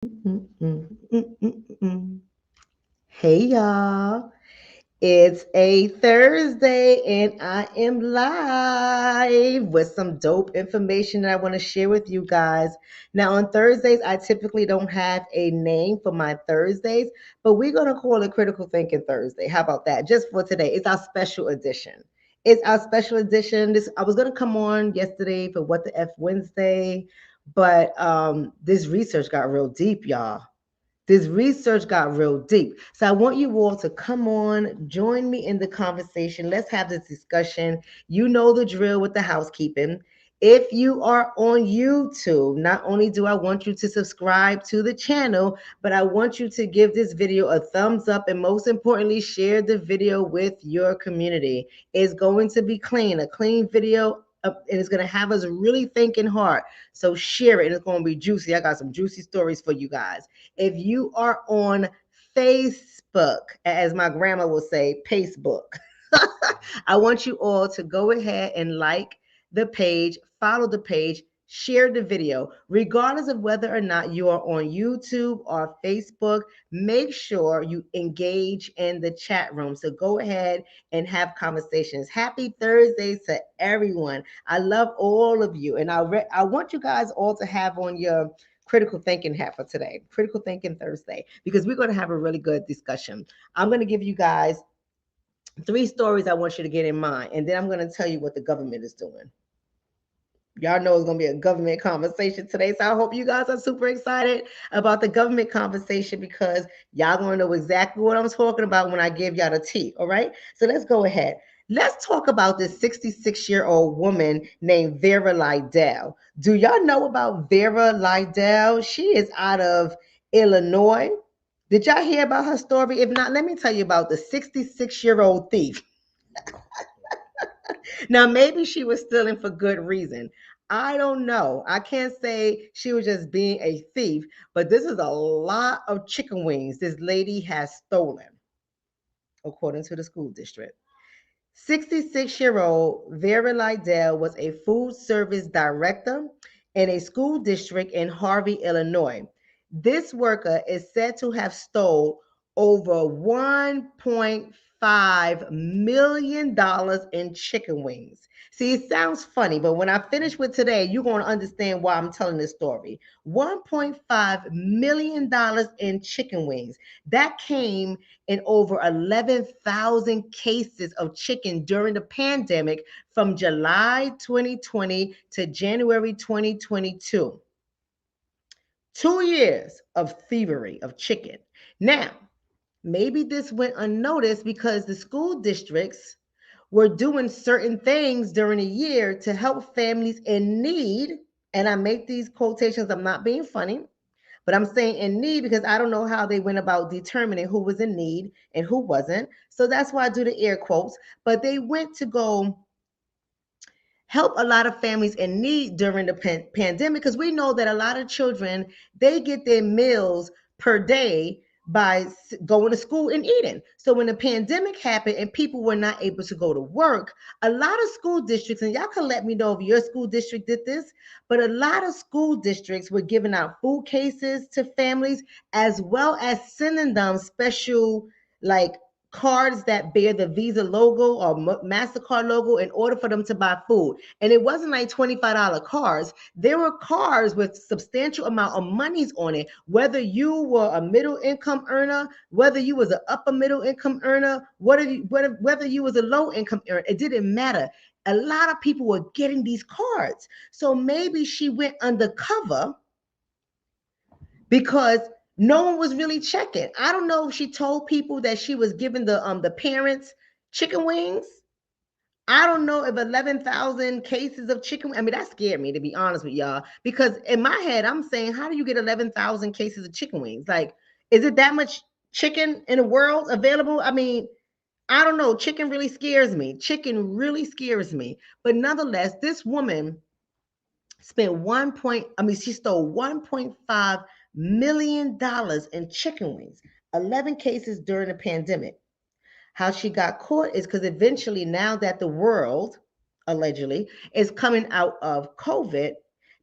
Mm, mm, mm, mm, mm. Hey y'all, it's a Thursday and I am live with some dope information that I want to share with you guys. Now, on Thursdays, I typically don't have a name for my Thursdays, but we're going to call it Critical Thinking Thursday. How about that? Just for today, it's our special edition. It's our special edition. This I was going to come on yesterday for What the F Wednesday, but this research got real deep, y'all. This research got real deep. So I want you all to come on, join me in the conversation. Let's have this discussion. You know the drill with the housekeeping. If you are on YouTube, not only do I want you to subscribe to the channel, but I want you to give this video a thumbs up and most importantly, share the video with your community. It's going to be clean, a clean video, and it's going to have us really thinking hard. So share it and it's going to be juicy. I got some juicy stories for you guys. If you are on Facebook, as my grandma will say, Facebook, I want you all to go ahead and like the page, follow the page, share the video, regardless of whether or not you are on YouTube or Facebook. Make sure you engage in the chat room. So go ahead and have conversations. Happy Thursdays to everyone. I love all of you, and I want you guys all to have on your critical thinking hat for today, critical thinking Thursday, because we're going to have a really good discussion. I'm going to give you guys three stories I want you to get in mind, and then I'm going to tell you what the government is doing. Y'all know it's going to be a government conversation today. So I hope you guys are super excited about the government conversation because y'all going to know exactly what I'm talking about when I give y'all the tea. All right. So let's go ahead. Let's talk about this 66-year-old woman named Vera Lydell. Do y'all know about Vera Lydell? She is out of Illinois. Did y'all hear about her story? If not, let me tell you about the 66-year-old thief. Now, maybe she was stealing for good reason. I don't know. I can't say she was just being a thief, but this is a lot of chicken wings this lady has stolen, according to the school district. 66-year-old Vera Lydell was a food service director in a school district in Harvey, Illinois. This worker is said to have stolen over $1.5 million in chicken wings. See, it sounds funny, but when I finish with today, you're going to understand why I'm telling this story. $1.5 million in chicken wings. That came in over 11,000 cases of chicken during the pandemic from July 2020 to January 2022. 2 years of thievery of chicken. Now, maybe this went unnoticed because the school districts were doing certain things during the year to help families in need. And I make these quotations, I'm not being funny, but I'm saying in need because I don't know how they went about determining who was in need and who wasn't. So that's why I do the air quotes. But they went to go help a lot of families in need during the pandemic because we know that a lot of children, they get their meals per day by going to school and eating. So when the pandemic happened and people were not able to go to work, a lot of school districts, and y'all can let me know if your school district did this, but a lot of school districts were giving out food cases to families as well as sending them special like cards that bear the Visa logo or MasterCard logo in order for them to buy food. And it wasn't like $25 cards. There were cards with substantial amount of monies on it, whether you were a middle income earner, whether you was an upper middle income earner, whether you was a low income earner, it didn't matter. A lot of people were getting these cards. So maybe she went undercover because no one was really checking. I don't know if she told people that she was giving the parents chicken wings. I don't know if 11,000 cases of chicken. I mean, that scared me to be honest with y'all because in my head I'm saying, how do you get 11,000 cases of chicken wings? Like, is it that much chicken in the world available? I mean, I don't know. Chicken really scares me. Chicken really scares me. But nonetheless, this woman spent she stole $1.5 million in chicken wings, 11 cases during the pandemic. How she got caught is because eventually, now that the world allegedly is coming out of COVID,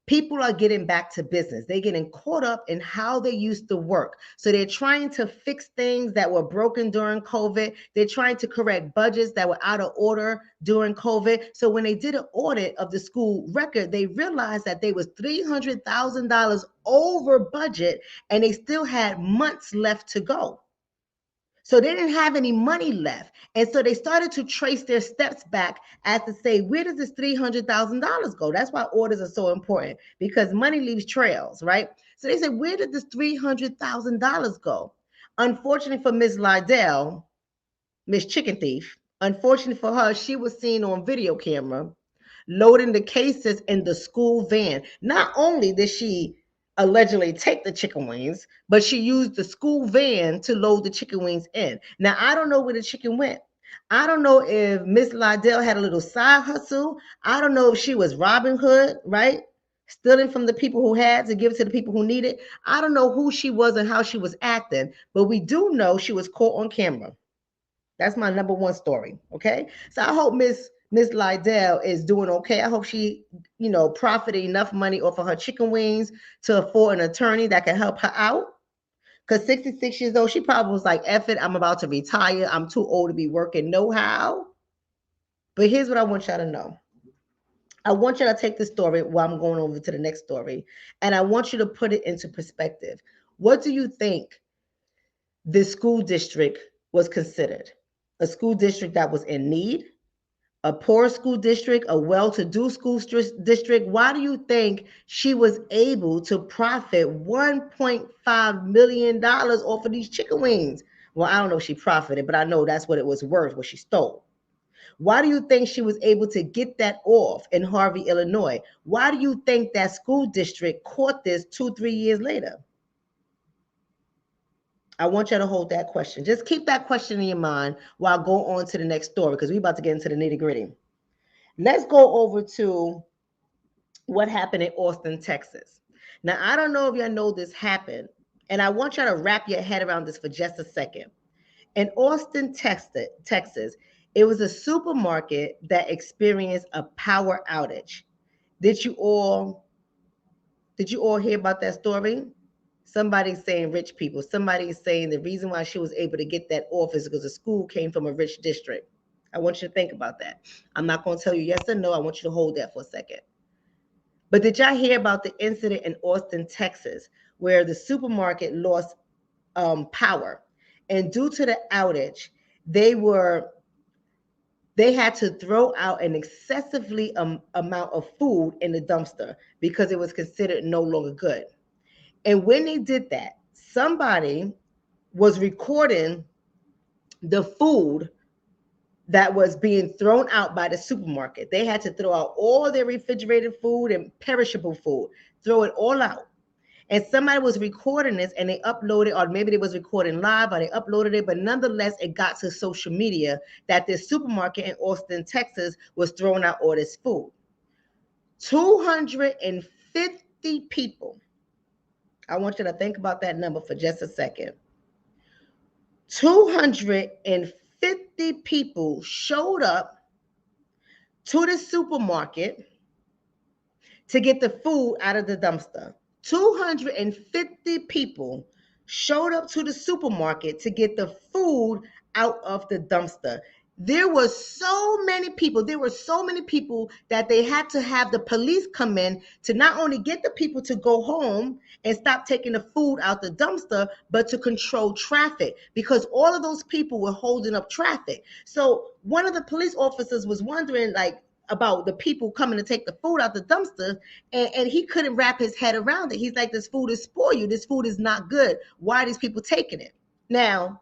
People are getting back to business. They're getting caught up in how they used to work. So they're trying to fix things that were broken during COVID. They're trying to correct budgets that were out of order during COVID. So when they did an audit of the school record, they realized that they was $300,000 over budget and they still had months left to go. So they didn't have any money left. And so they started to trace their steps back as to say, where does this $300,000 go? That's why orders are so important, because money leaves trails, right? So they said, where did this $300,000 go? Unfortunately for Ms. Lydell, Miss Chicken Thief, unfortunately for her, she was seen on video camera loading the cases in the school van. Not only did she allegedly take the chicken wings, but she used the school van to load the chicken wings in. Now, I don't know where the chicken went. I don't know if Miss Lydell had a little side hustle. I don't know if she was Robin Hood, right? Stealing from the people who had to give to the people who needed. I don't know who she was and how she was acting, but we do know she was caught on camera. That's my number one story. Okay. So I hope Miss Lydell is doing okay. I hope she, profited enough money off of her chicken wings to afford an attorney that can help her out. Because 66 years old, she probably was like, F it, I'm about to retire. I'm too old to be working no how. But here's what I want y'all to know. I want you to take this story while I'm going over to the next story, and I want you to put it into perspective. What do you think this school district was considered? A school district that was in need, a poor school district, a well-to-do school district? Why do you think she was able to profit $1.5 million off of these chicken wings? Well, I don't know if she profited, but I know that's what it was worth, what she stole. Why do you think she was able to get that off in Harvey, Illinois? Why do you think that school district caught this 2-3 years later? I want you to hold that question. Just keep that question in your mind while I go on to the next story, because we're about to get into the nitty gritty. Let's go over to what happened in Austin, Texas. Now, I don't know if y'all know this happened, and I want y'all to wrap your head around this for just a second. In Austin, Texas, it was a supermarket that experienced a power outage. Did you all hear about that story? Somebody's saying rich people. Somebody is saying the reason why she was able to get that off is because the school came from a rich district. I want you to think about that. I'm not going to tell you yes or no. I want you to hold that for a second. But did y'all hear about the incident in Austin, Texas, where the supermarket lost power? And due to the outage, they had to throw out an excessively amount of food in the dumpster because it was considered no longer good. And when they did that, somebody was recording the food that was being thrown out by the supermarket. They had to throw out all their refrigerated food and perishable food, throw it all out. And somebody was recording this and they uploaded, or maybe they was recording live or they uploaded it, but nonetheless, it got to social media that this supermarket in Austin, Texas was throwing out all this food. 250 people. I want you to think about that number for just a second. 250 people showed up to the supermarket to get the food out of the dumpster. 250 people showed up to the supermarket to get the food out of the dumpster. There were so many people. That they had to have the police come in to not only get the people to go home and stop taking the food out the dumpster, but to control traffic, because all of those people were holding up traffic. So one of the police officers was wondering, about the people coming to take the food out the dumpster, and he couldn't wrap his head around it. He's like, this food is spoiled. This food is not good. Why are these people taking it? Now,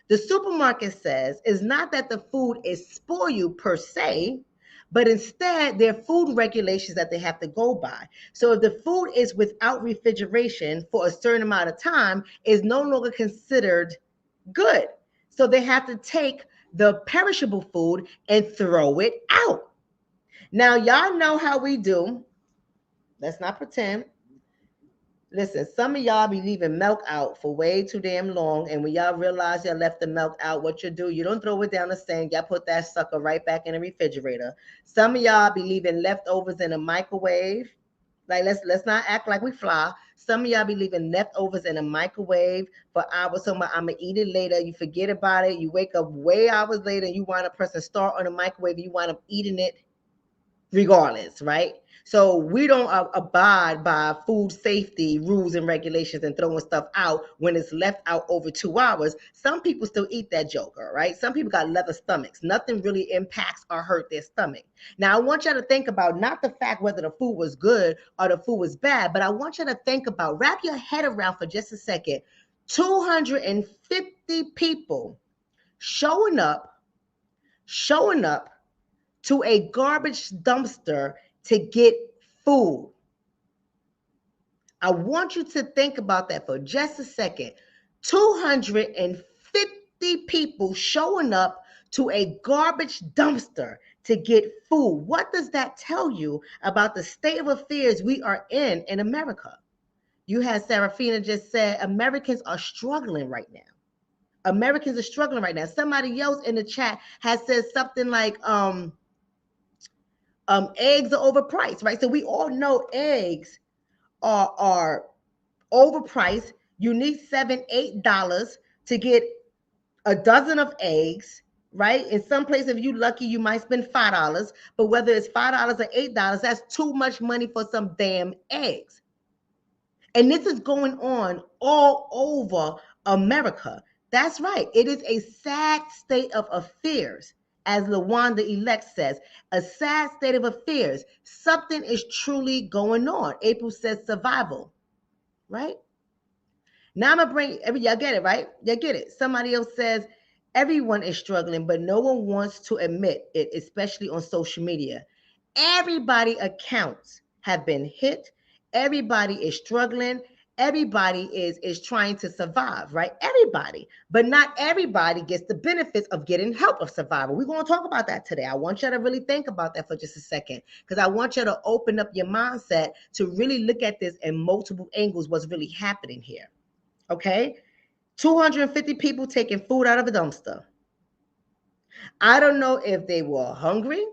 the supermarket says it's not that the food is spoiled per se, but instead there are food regulations that they have to go by. So if the food is without refrigeration for a certain amount of time, it's no longer considered good. So they have to take the perishable food and throw it out. Now, y'all know how we do. Let's not pretend. Listen, some of y'all be leaving milk out for way too damn long. And when y'all realize y'all left the milk out, what you do, you don't throw it down the sink. Y'all put that sucker right back in the refrigerator. Some of y'all be leaving leftovers in a microwave. Like let's not act like we fly. Some of y'all be leaving leftovers in a microwave for hours. So I'm gonna eat it later. You forget about it. You wake up way hours later, and you wind up pressing start on the microwave. You wind up eating it regardless, right? So we don't abide by food safety rules and regulations and throwing stuff out when it's left out over 2 hours. Some people still eat that joker, right? Some people got leather stomachs. Nothing really impacts or hurt their stomach. Now, I want you to think about not the fact whether the food was good or the food was bad, but I want you to think about, wrap your head around for just a second, 250 people showing up to a garbage dumpster to get food. I want you to think about that for just a second. 250 people showing up to a garbage dumpster to get food. What does that tell you about the state of affairs we are in America? You had Serafina just said Americans are struggling right now. Americans are struggling right now. Somebody else in the chat has said something like, eggs are overpriced, right? So we all know eggs are overpriced. You need $7, $8 to get a dozen of eggs, right? In some places, if you're lucky, you might spend $5. But whether it's $5 or $8, that's too much money for some damn eggs. And this is going on all over America. That's right. It is a sad state of affairs, as LaWanda Elect says, a sad state of affairs. Something is truly going on. April says survival, right? Now I'm gonna bring y'all get it, right? Y'all get it. Somebody else says everyone is struggling, but no one wants to admit it, especially on social media. Everybody accounts have been hit. Everybody is struggling. Everybody is trying to survive, right? Everybody, but not everybody gets the benefits of getting help of survival. We're going to talk about that today. I want you to really think about that for just a second, because I want you to open up your mindset to really look at this in multiple angles, what's really happening here. Okay, 250 people taking food out of a dumpster. I don't know if they were hungry.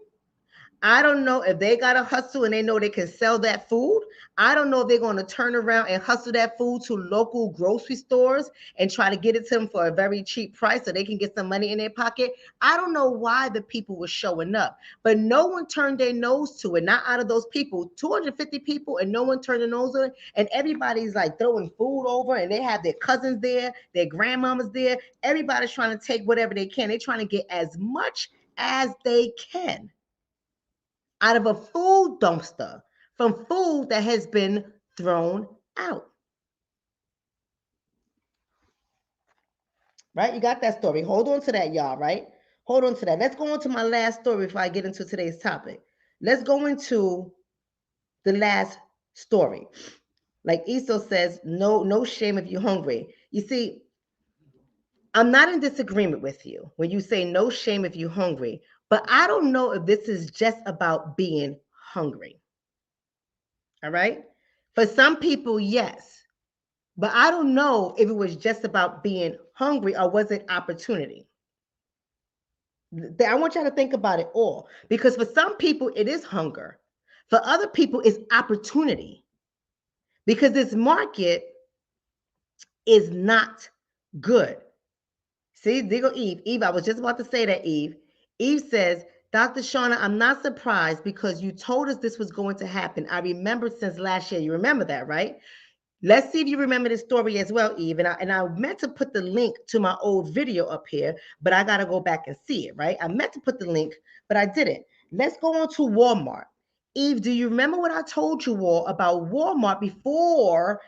I don't know if they got to hustle and they know they can sell that food. I don't know if they're going to turn around and hustle that food to local grocery stores and try to get it to them for a very cheap price so they can get some money in their pocket. I don't know why the people were showing up, but no one turned their nose to it. Not out of those people, 250 people, and no one turned their nose to it. And everybody's like throwing food over, and they have their cousins there, their grandmamas there. Everybody's trying to take whatever they can. They're trying to get as much as they can out of a food dumpster from food that has been thrown out. Right? You got that story. Hold on to that, y'all, right? Hold on to that. Let's go on to my last story before I get into today's topic. Let's go into the last story. Like Eso says, no shame if you're hungry. You see, I'm not in disagreement with you when you say no shame if you're hungry, but I don't know if this is just about being hungry. All right? For some people, yes. But I don't know if it was just about being hungry or was it opportunity. I want y'all to think about it all, because for some people it is hunger. For other people it's opportunity, because this market is not good. See, there go Eve. Eve, I was just about to say that, Eve. Eve says, Dr. Shonna, I'm not surprised because you told us this was going to happen. I remember since last year. You remember that, right? Let's see if you remember this story as well, Eve. And I meant to put the link to my old video up here, but I got to go back and see it, right? I meant to put the link, but I didn't. Let's go on to Walmart. Eve, do you remember what I told you all about Walmart before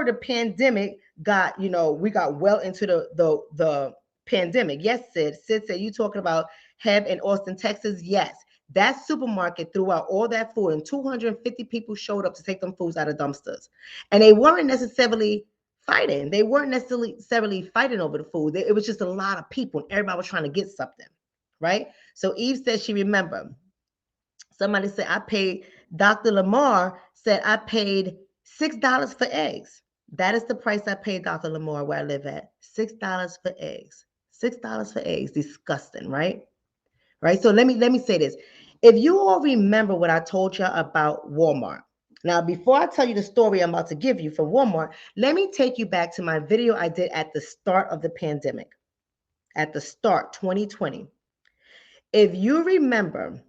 the pandemic got, we got well into the pandemic? Yes, Sid. Sid said, you talking about Heb in Austin, Texas? Yes. That supermarket threw out all that food, and 250 people showed up to take them foods out of dumpsters. And they weren't necessarily fighting. They weren't necessarily fighting over the food. It was just a lot of people, and everybody was trying to get something, right? So Eve said she remembered. Somebody said, I paid, Dr. Lamar said, I paid $6 for eggs. That is the price I paid Dr. Lamar where I live at. $6 for eggs. $6 for eggs. Disgusting, right? Right. So let me say this. If you all remember what I told you about Walmart, Now, before I tell you the story I'm about to give you from Walmart, let me take you back to my video I did at the start of the pandemic, at the start, 2020. If you remember,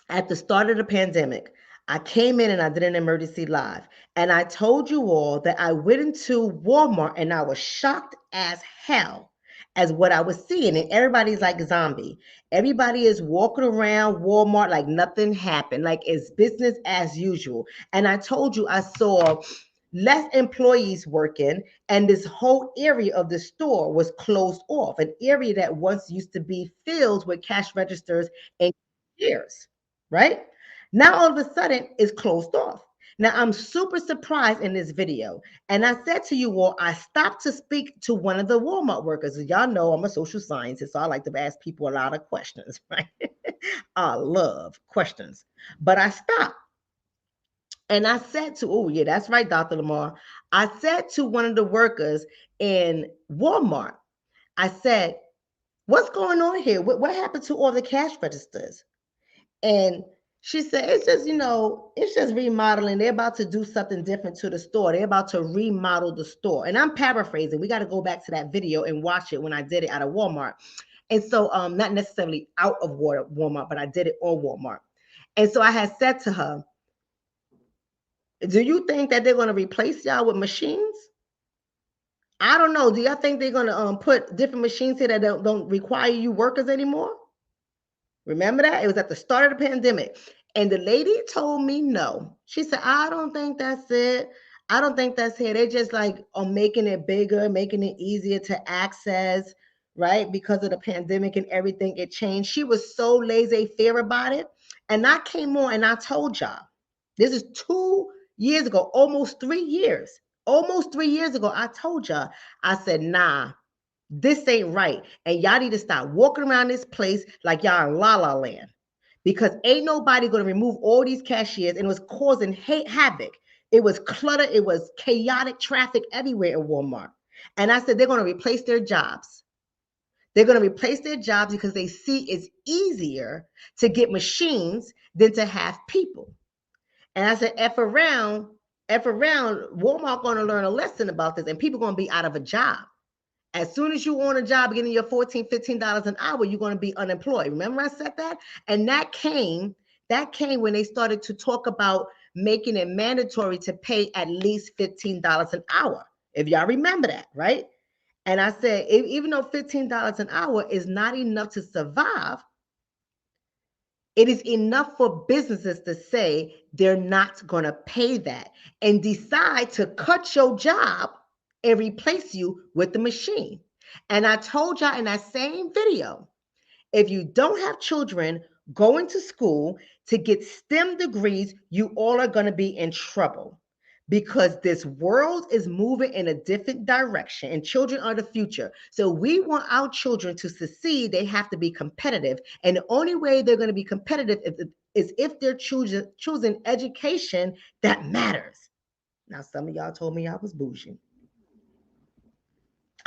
at the start of the pandemic, I came in and I did an emergency live. And I told you all that I went into Walmart and I was shocked as hell as what I was seeing. And everybody's like zombie. Everybody is walking around Walmart like nothing happened, like it's business as usual. And I told you I saw less employees working, and this whole area of the store was closed off, an area that once used to be filled with cash registers and cashiers, right? Now all of a sudden it's closed off. Now I'm super surprised in this video. And I said to you all, I stopped to speak to one of the Walmart workers. As y'all know, I'm a social scientist, so I like to ask people a lot of questions, right? I love questions. But I stopped and I said to, oh, yeah, that's right, Dr. Lamar. I said to one of the workers in Walmart, I said, what's going on here? What happened to all the cash registers? And she said, it's just, it's just remodeling. They're about to do something different to the store. They're about to remodel the store. And I'm paraphrasing. We got to go back to that video and watch it when I did it out of Walmart. And so not necessarily out of Walmart, but I did it on Walmart. And so I had said to her, do you think that they're going to replace y'all with machines? I don't know. Do y'all think they're going to put different machines here that don't require you workers anymore? Remember that? It was at the start of the pandemic. And the lady told me no. She said, I don't think that's it. I don't think that's it. They just like are making it bigger, making it easier to access, right? Because of the pandemic and everything, it changed. She was so laissez-faire about it. And I came on and I told y'all, this is 2 years ago, almost 3 years. Almost 3 years ago, I told y'all, I said, nah, this ain't right. And y'all need to stop walking around this place like y'all in La La Land. Because ain't nobody going to remove all these cashiers. And it was causing havoc. It was clutter. It was chaotic traffic everywhere in Walmart. And I said, they're going to replace their jobs. They're going to replace their jobs because they see it's easier to get machines than to have people. And I said, F around, Walmart going to learn a lesson about this, and people going to be out of a job. As soon as you on a job getting your $14, $15 an hour, you're going to be unemployed. Remember I said that? And that came when they started to talk about making it mandatory to pay at least $15 an hour. If y'all remember that, right? And I said, even though $15 an hour is not enough to survive, it is enough for businesses to say they're not going to pay that and decide to cut your job and replace you with the machine. And I told y'all in that same video, if you don't have children going to school to get STEM degrees, you all are going to be in trouble because this world is moving in a different direction and children are the future. So we want our children to succeed. They have to be competitive. And the only way they're going to be competitive is if they're choosing education that matters. Now, some of y'all told me I was bougie.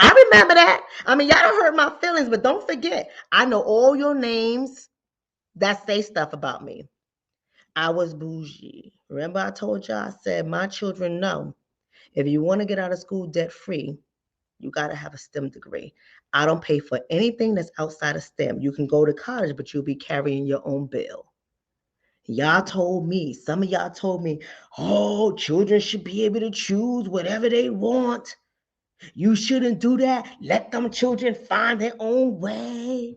I remember that. I mean, y'all don't hurt my feelings, but don't forget, I know all your names that say stuff about me. I was bougie. Remember I told y'all, I said, my children know if you want to get out of school debt free, you got to have a STEM degree. I don't pay for anything that's outside of STEM. You can go to college, but you'll be carrying your own bill. Y'all told me, some of y'all told me, oh, children should be able to choose whatever they want. You shouldn't do that. Let them children find their own way.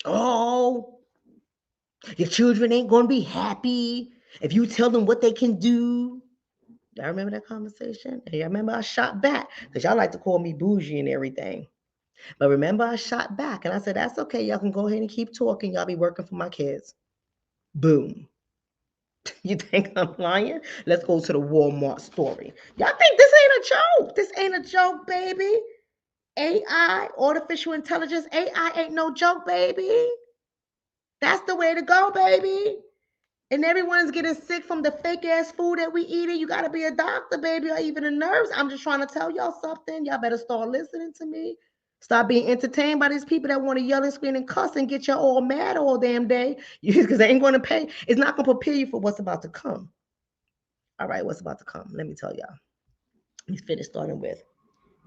Oh, your children ain't going to be happy if you tell them what they can do. Y'all remember that conversation? And y'all remember I shot back because y'all like to call me bougie and everything. But remember I shot back and I said, that's okay. Y'all can go ahead and keep talking. Y'all be working for my kids. Boom. You think I'm lying? Let's go to the Walmart story. Y'all think this ain't a joke? This ain't a joke, baby. AI, artificial intelligence, AI ain't no joke, baby. That's the way to go, baby. And everyone's getting sick from the fake ass food that we eating. You got to be a doctor, baby, or even a nurse. I'm just trying to tell y'all something. Y'all better start listening to me. Stop being entertained by these people that want to yell and scream and cuss and get you all mad all damn day because they ain't going to pay. It's not going to prepare you for what's about to come. All right, what's about to come? Let me tell y'all. Let me finish starting with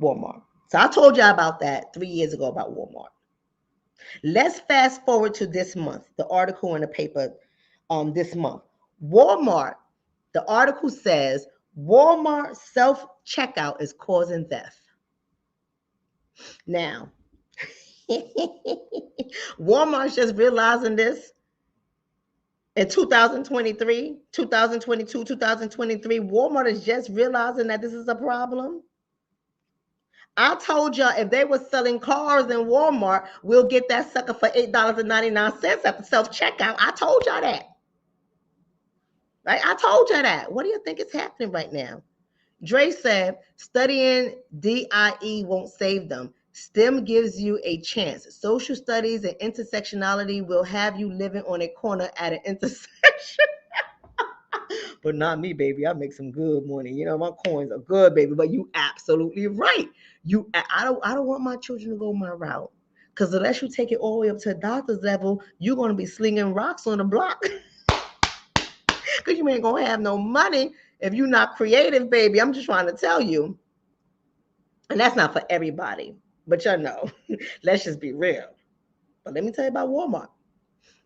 Walmart. So I told y'all about that 3 years ago about Walmart. Let's fast forward to this month, the article in the paper this month. Walmart, the article says Walmart self checkout is causing theft. Now, Walmart's just realizing this in 2023, 2022, 2023. Walmart is just realizing that this is a problem. I told y'all if they were selling cars in Walmart, we'll get that sucker for $8.99 at the self checkout. I told y'all that. Right? I told y'all that. What do you think is happening right now? Dre said, studying DIE won't save them. STEM gives you a chance. Social studies and intersectionality will have you living on a corner at an intersection. But not me, baby. I make some good money. You know, my coins are good, baby. But you absolutely right. I don't want my children to go my route. Because unless you take it all the way up to a doctor's level, you're going to be slinging rocks on the block. Because you ain't going to have no money if you're not creative, baby. I'm just trying to tell you. And that's not for everybody. But you know, let's just be real. But let me tell you about Walmart.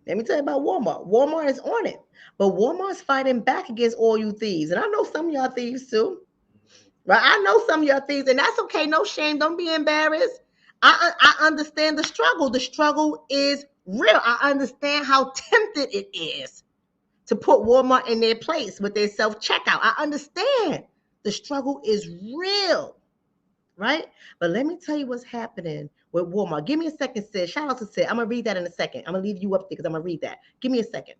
Let me tell you about Walmart. Walmart is on it. But Walmart's fighting back against all you thieves. And I know some of y'all thieves too. Right? I know some of y'all thieves, and that's okay. No shame. Don't be embarrassed. I understand the struggle. The struggle is real. I understand how tempted it is to put Walmart in their place with their self-checkout. I understand. The struggle is real. Right? But let me tell you what's happening with Walmart. Give me a second, Sid. Shout out to Sid. I'm going to read that in a second. I'm going to leave you up there because I'm going to read that. Give me a second.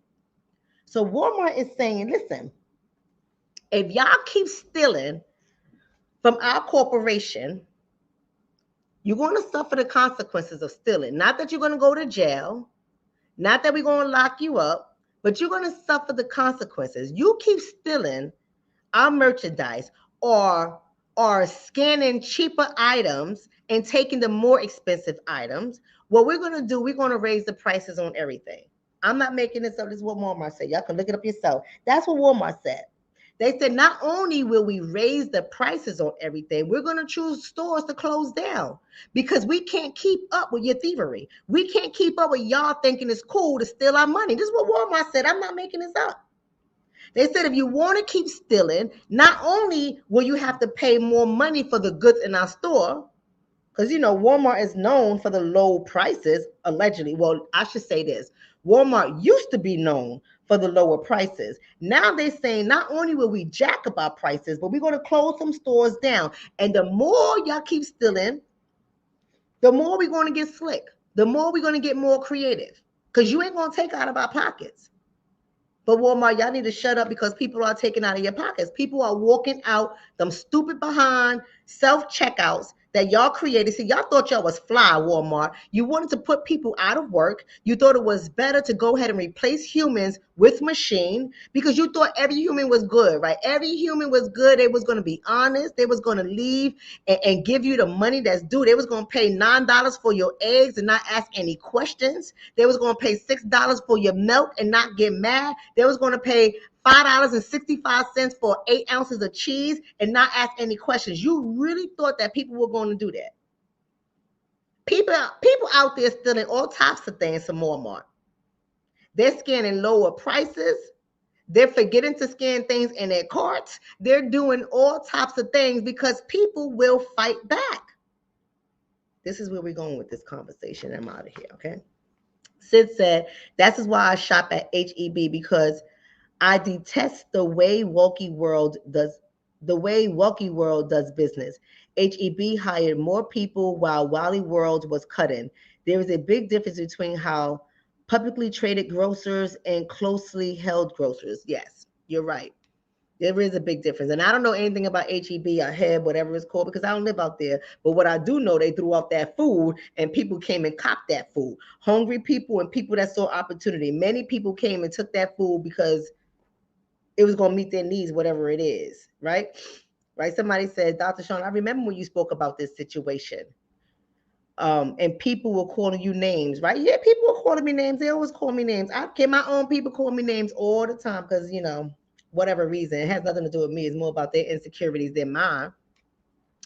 So Walmart is saying, listen, if y'all keep stealing from our corporation, you're going to suffer the consequences of stealing. Not that you're going to go to jail, not that we're going to lock you up, but you're going to suffer the consequences. You keep stealing our merchandise or scanning cheaper items and taking the more expensive items. What we're going to do, we're going to raise the prices on everything. I'm not making this up. This is what Walmart said. Y'all can look it up yourself. That's what Walmart said. They said not only will we raise the prices on everything, we're going to choose stores to close down because we can't keep up with your thievery. We can't keep up with y'all thinking it's cool to steal our money. This is what Walmart said. I'm not making this up. They said if you want to keep stealing, not only will you have to pay more money for the goods in our store, because you know Walmart is known for the low prices, allegedly. Well, I should say this. Walmart used to be known for the lower prices. Now they're saying not only will we jack up our prices, but we're going to close some stores down. And the more y'all keep stealing, the more we're going to get slick. The more we're going to get more creative. Because you ain't going to take out of our pockets. But Walmart, y'all need to shut up because people are taking out of your pockets. People are walking out them stupid behind self-checkouts that y'all created. See, y'all thought y'all was fly, Walmart. You wanted to put people out of work. You thought it was better to go ahead and replace humans with machine because you thought every human was good, right? Every human was good. They was going to be honest. They was going to leave and give you the money that's due. They was going to pay $9 for your eggs and not ask any questions. They was going to pay $6 for your milk and not get mad. They was going to pay $5.65 for 8 ounces of cheese and not ask any questions. You really thought that people were going to do that? People out there stealing all types of things from Walmart. They're scanning lower prices. They're forgetting to scan things in their carts. They're doing all types of things because people will fight back. This is where we're going with this conversation. I'm out of here, okay? Sid said, "That is why I shop at HEB because I detest the way Woke World does business. HEB hired more people while Wally World was cutting. There is a big difference between how publicly traded grocers and closely held grocers." Yes, you're right. There is a big difference. And I don't know anything about HEB or HEB, whatever it's called, because I don't live out there. But what I do know, they threw out that food and people came and copped that food. Hungry people and people that saw opportunity. Many people came and took that food because it was going to meet their needs, whatever it is, right? Right? Somebody said, Dr. Shonna, I remember when you spoke about this situation. And people were calling you names, right? Yeah, people were calling me names. They always call me names. I get my own people call me names all the time because, whatever reason, it has nothing to do with me. It's more about their insecurities than mine,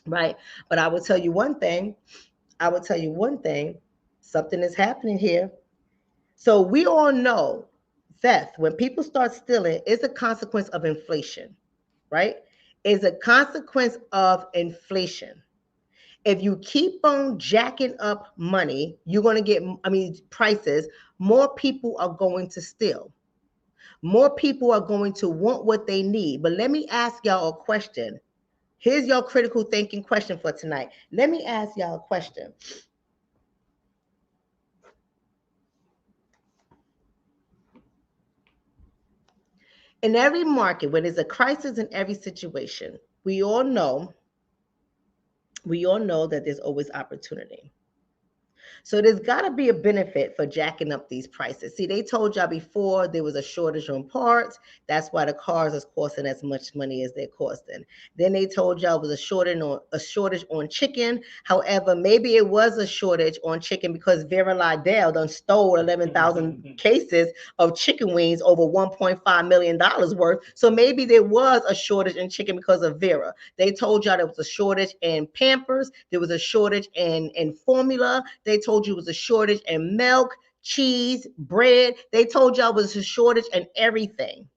right? But I will tell you one thing. Something is happening here. So we all know theft, when people start stealing, is a consequence of inflation, right? Is a consequence of inflation. If you keep on jacking up money, you're going to get, prices, more people are going to steal. More people are going to want what they need. But let me ask y'all a question. Here's your critical thinking question for tonight. Let me ask y'all a question. In every market, when there's a crisis in every situation, we all know that there's always opportunity. So there's got to be a benefit for jacking up these prices. See, they told y'all before there was a shortage on parts. That's why the cars is costing as much money as they're costing. Then they told y'all it was a shortage on chicken. However, maybe it was a shortage on chicken because Vera Lydell done stole 11,000 cases of chicken wings over $1.5 million worth. So maybe there was a shortage in chicken because of Vera. They told y'all there was a shortage in Pampers. There was a shortage in formula. They told you it was a shortage in milk, cheese, bread. They told y'all it was a shortage in everything.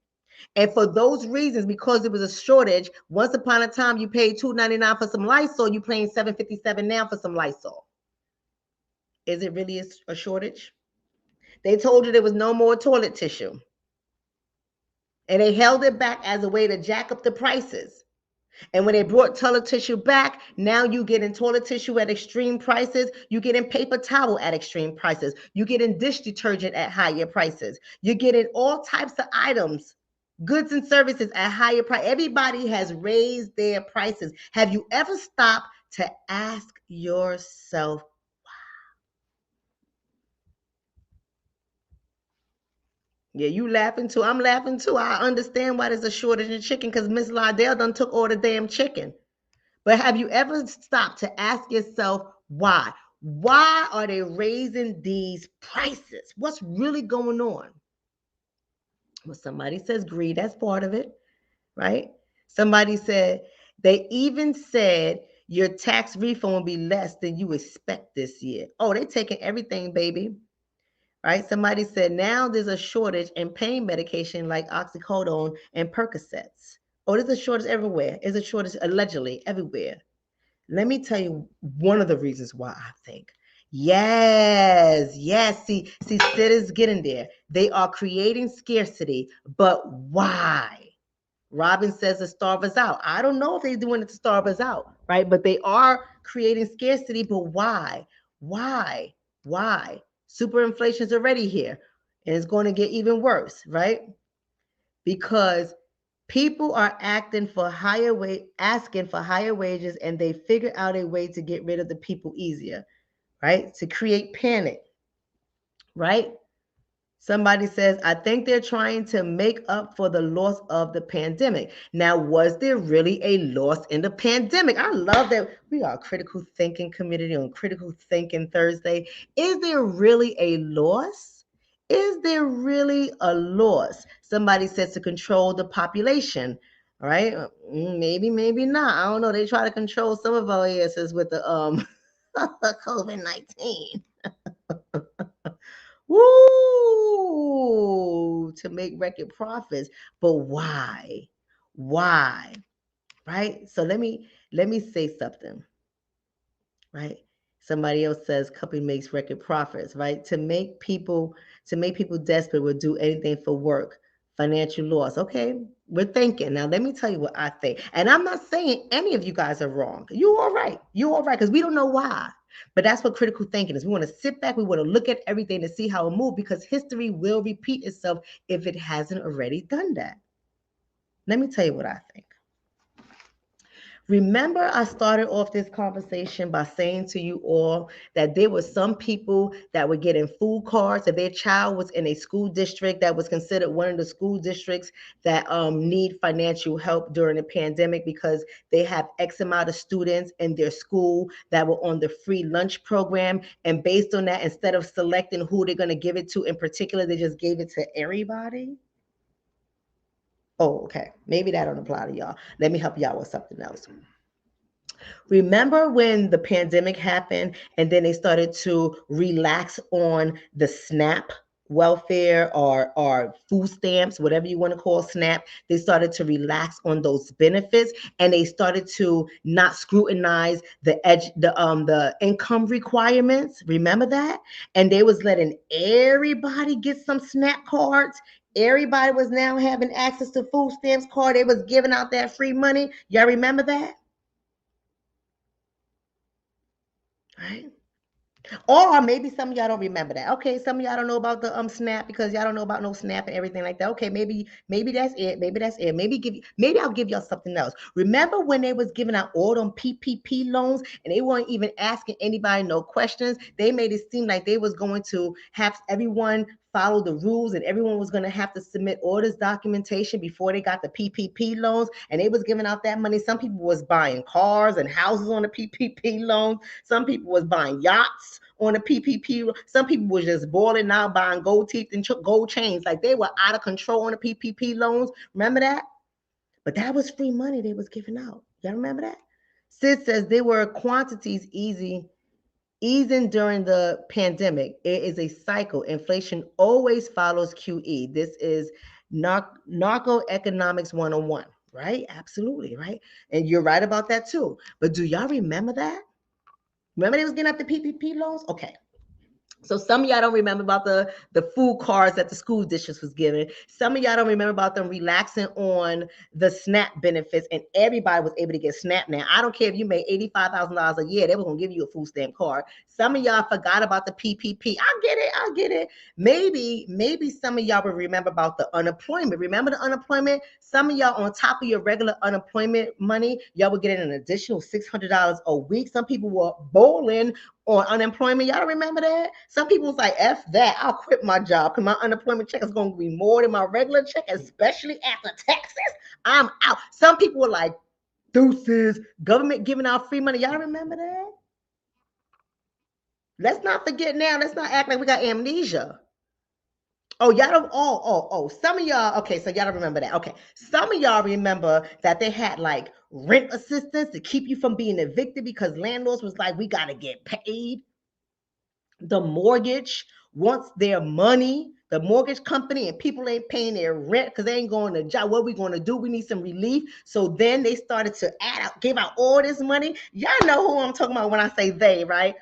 And for those reasons, because there was a shortage, once upon a time you paid $2.99 for some Lysol, you're paying $7.57 now for some Lysol. Is it really a shortage? They told you there was no more toilet tissue. And they held it back as a way to jack up the prices. And when they brought toilet tissue back, now you get in toilet tissue at extreme prices. You get in paper towel at extreme prices. You get in dish detergent at higher prices. You get in all types of items, goods and services at higher price. Everybody has raised their prices. Have you ever stopped to ask yourself? Yeah, you laughing too. I'm laughing too. I understand why there's a shortage in chicken because Miss Lydell done took all the damn chicken. But have you ever stopped to ask yourself why? Why are they raising these prices? What's really going on? Well, somebody says greed, that's part of it, right? Somebody said, they even said your tax refund will be less than you expect this year. Oh, they taking everything, baby, right? Somebody said now there's a shortage in pain medication like oxycodone and Percocets. Oh, there's a shortage everywhere. There's a shortage allegedly everywhere. Let me tell you one of the reasons why I think. Yes, yes. See, Sid is getting there. They are creating scarcity, but why? Robin says to starve us out. I don't know if they're doing it to starve us out, right? But they are creating scarcity, but why? Why? Why? Superinflation is already here, and it's going to get even worse, right? Because people are asking for higher wages, and they figure out a way to get rid of the people easier, right? To create panic, right? Somebody says, I think they're trying to make up for the loss of the pandemic. Now, was there really a loss in the pandemic? I love that we are a critical thinking community on Critical Thinking Thursday. Is there really a loss? Is there really a loss? Somebody says to control the population. All right, maybe, maybe not. I don't know. They try to control some of our asses with the COVID-19. Woo! To make record profits. But why? Why? Right? So let me say something, right? Somebody else says company makes record profits, right? To make people desperate will do anything for work. Financial loss. Okay, we're thinking. Now let me tell you what I think. And I'm not saying any of you guys are wrong. You're all right. You're all right, because we don't know why. But that's what critical thinking is. We want to sit back, we want to look at everything to see how it moves, because history will repeat itself if it hasn't already done that. Let me tell you what I think. Remember, I started off this conversation by saying to you all that there were some people that were getting food cards if their child was in a school district that was considered one of the school districts that need financial help during the pandemic because they have X amount of students in their school that were on the free lunch program. And based on that, instead of selecting who they're going to give it to in particular, they just gave it to everybody. Oh, okay. Maybe that don't apply to y'all. Let me help y'all with something else. Remember when the pandemic happened and then they started to relax on the SNAP welfare or food stamps, whatever you want to call SNAP, they started to relax on those benefits and they started to not scrutinize the income requirements. Remember that? And they was letting everybody get some SNAP cards. Everybody was now having access to food stamps card. They was giving out that free money. Y'all remember that? Right? Or maybe some of y'all don't remember that. Okay, some of y'all don't know about the SNAP because y'all don't know about no SNAP and everything like that. Okay, maybe that's it. Maybe that's it. Maybe I'll give y'all something else. Remember when they was giving out all them PPP loans and they weren't even asking anybody no questions? They made it seem like they was going to have everyone follow the rules and everyone was going to have to submit all this documentation before they got the PPP loans and they was giving out that money. Some people was buying cars and houses on the PPP loans. Some people was buying yachts on the PPP. Some people was just boiling out buying gold teeth and gold chains. Like they were out of control on the PPP loans. Remember that? But that was free money they was giving out. Y'all remember that? Sid says there were quantities easing during the pandemic. It is a cycle. Inflation always follows QE. This is narco economics 101, right? Absolutely, right? And you're right about that too. But do y'all remember that? Remember they was getting up the PPP loans? Okay. So some of y'all don't remember about the food cards that the school districts was giving. Some of y'all don't remember about them relaxing on the SNAP benefits, and everybody was able to get SNAP now. I don't care if you made $85,000 a year, they were gonna give you a food stamp card. Some of y'all forgot about the PPP. I get it. Maybe some of y'all will remember about the unemployment. Remember the unemployment? Some of y'all on top of your regular unemployment money, y'all were getting an additional $600 a week. Some people were bowling on unemployment. Y'all remember that? Some people was like, F that, I'll quit my job because my unemployment check is going to be more than my regular check, especially after taxes. I'm out. Some people were like, deuces, government giving out free money. Y'all remember that? Let's not forget now. Let's not act like we got amnesia. Oh, y'all don't. Oh. Some of y'all. Okay, so y'all don't remember that. Okay, some of y'all remember that they had like rent assistance to keep you from being evicted because landlords was like, we gotta get paid. The mortgage wants their money. The mortgage company and people ain't paying their rent because they ain't going to job. What are we going to do? We need some relief. So then they started to give out all this money. Y'all know who I'm talking about when I say they, right?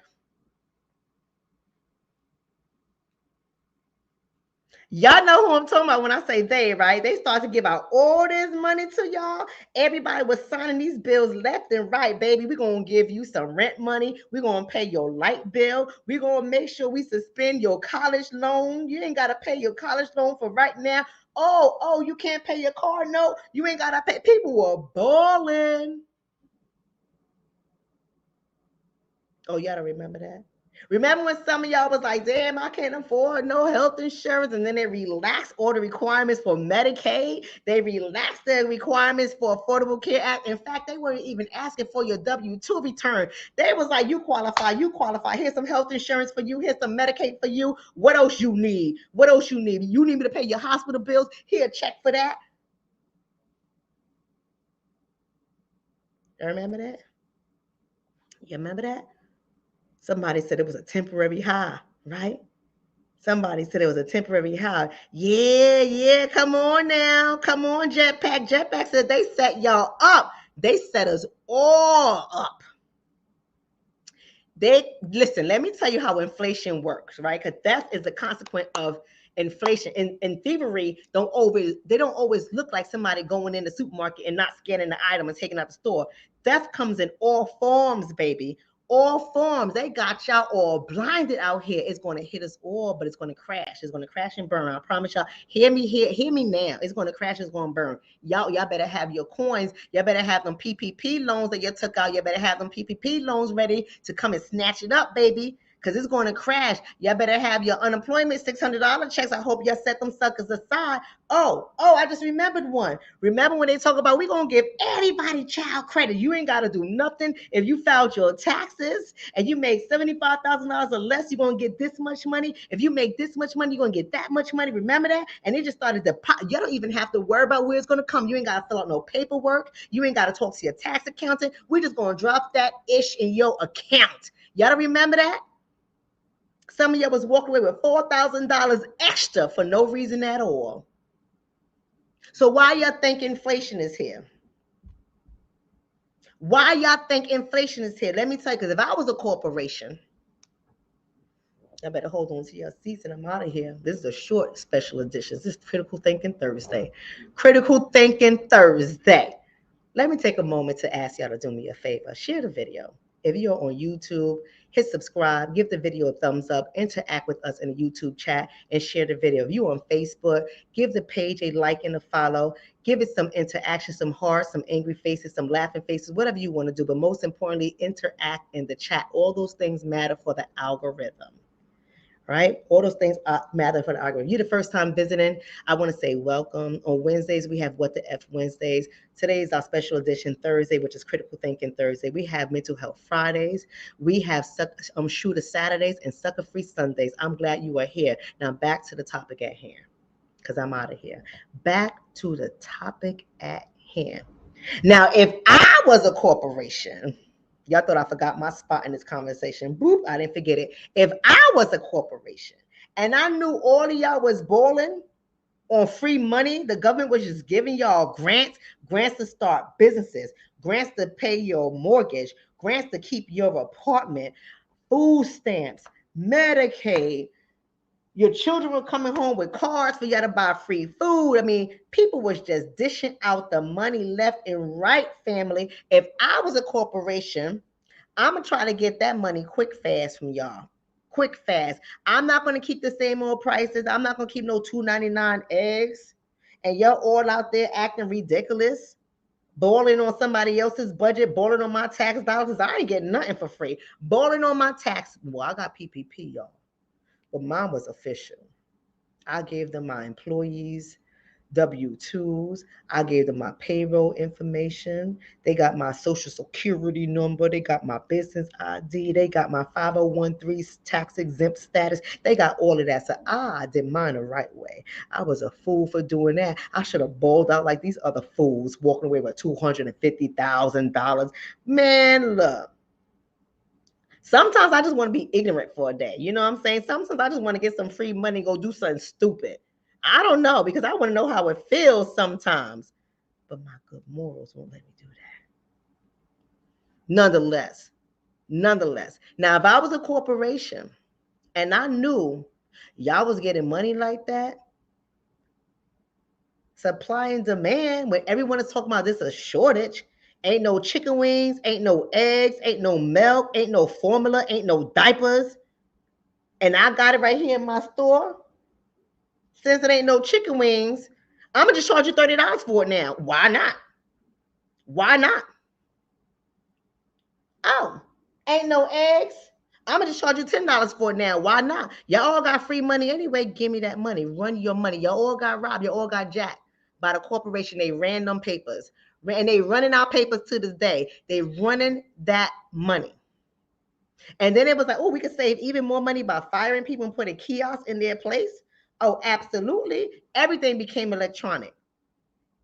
Y'all know who I'm talking about when I say they, right? They start to give out all this money to y'all. Everybody was signing these bills left and right, baby. We're going to give you some rent money. We're going to pay your light bill. We're going to make sure we suspend your college loan. You ain't got to pay your college loan for right now. Oh, you can't pay your car note. You ain't got to pay. People were balling. Oh, y'all don't remember that? Remember when some of y'all was like, damn, I can't afford no health insurance, and then they relaxed all the requirements for Medicaid. They relaxed the requirements for Affordable Care Act. In fact, they weren't even asking for your W-2 return. They was like, you qualify. Here's some health insurance for you. Here's some Medicaid for you. What else you need? What else you need? You need me to pay your hospital bills? Here, check for that. You remember that? You remember that? Somebody said it was a temporary high, right? Somebody said it was a temporary high. Yeah. Come on now. Come on, Jetpack. Jetpack said they set y'all up. They set us all up. They listen, let me tell you how inflation works, right? Because theft is a consequence of inflation. In thievery, they don't always look like somebody going in the supermarket and not scanning the item and taking out the store. Theft comes in all forms, baby. all forms. They got y'all all blinded out here. It's going to hit us all, but it's going to crash. It's going to crash and burn. I promise y'all. Hear me now. It's going to crash. It's going to burn. Y'all better have your coins. Y'all better have them PPP loans that you took out. You better have them PPP loans ready to come and snatch it up, baby. Because it's going to crash. Y'all better have your unemployment $600 checks. I hope y'all set them suckers aside. Oh, I just remembered one. Remember when they talk about we going to give everybody child credit. You ain't got to do nothing. If you filed your taxes and you make $75,000 or less, you're going to get this much money. If you make this much money, you're going to get that much money. Remember that? And they just started to pop. You don't even have to worry about where it's going to come. You ain't got to fill out no paperwork. You ain't got to talk to your tax accountant. We're just going to drop that ish in your account. Y'all remember that? Some of y'all was walking away with $4,000 extra for no reason at all. So why y'all think inflation is here? Why y'all think inflation is here? Let me tell you, because if I was a corporation, I better hold on to your seats and I'm out of here. This is a short special edition. This is Critical Thinking Thursday. Critical Thinking Thursday. Let me take a moment to ask y'all to do me a favor. Share the video. If you're on YouTube, hit subscribe, give the video a thumbs up, interact with us in the YouTube chat, and share the video. If you're on Facebook, give the page a like and a follow. Give it some interaction, some hearts, some angry faces, some laughing faces, whatever you want to do. But most importantly, interact in the chat. All those things matter for the algorithm. Right? All those things matter for the algorithm. You're the first time visiting, I want to say welcome. On Wednesdays, we have What the F Wednesdays. Today is our special edition Thursday, which is Critical Thinking Thursday. We have Mental Health Fridays. We have Shooter Saturdays and Sucker Free Sundays. I'm glad you are here. Now back to the topic at hand, because I'm out of here. Back to the topic at hand. Now, if I was a corporation, y'all thought I forgot my spot in this conversation. Boop, I didn't forget it. If I was a corporation and I knew all of y'all was balling on free money, the government was just giving y'all grants to start businesses, grants to pay your mortgage, grants to keep your apartment, food stamps, Medicaid. Your children were coming home with cards for you to buy free food. I mean, people was just dishing out the money left and right, family. If I was a corporation, I'm going to try to get that money quick, fast from y'all. Quick, fast. I'm not going to keep the same old prices. I'm not going to keep no $2.99 eggs. And y'all all out there acting ridiculous, balling on somebody else's budget, balling on my tax dollars. I ain't getting nothing for free. Balling on my tax. Well, I got PPP, y'all. But mine was official. I gave them my employees' W-2s. I gave them my payroll information. They got my social security number. They got my business ID. They got my 501(c)(3) tax exempt status. They got all of that. So I did mine the right way. I was a fool for doing that. I should have balled out like these other fools walking away with $250,000. Man, look. Sometimes I just want to be ignorant for a day. You know what I'm saying? Sometimes I just want to get some free money and go do something stupid. I don't know, because I want to know how it feels sometimes. But my good morals won't let me do that. Nonetheless. Now, if I was a corporation and I knew y'all was getting money like that, supply and demand, when everyone is talking about this a shortage, ain't no chicken wings, ain't no eggs, ain't no milk, ain't no formula, ain't no diapers. And I got it right here in my store. Since it ain't no chicken wings, I'm gonna just charge you $30 for it now. Why not? Why not? Oh, ain't no eggs. I'm gonna just charge you $10 for it now. Why not? Y'all all got free money anyway. Give me that money. Run your money. Y'all all got robbed. Y'all all got jacked by the corporation. They ran them papers. And they running our papers to this day. They running that money. And then it was like, oh, we could save even more money by firing people and putting kiosks in their place. Oh, absolutely. Everything became electronic.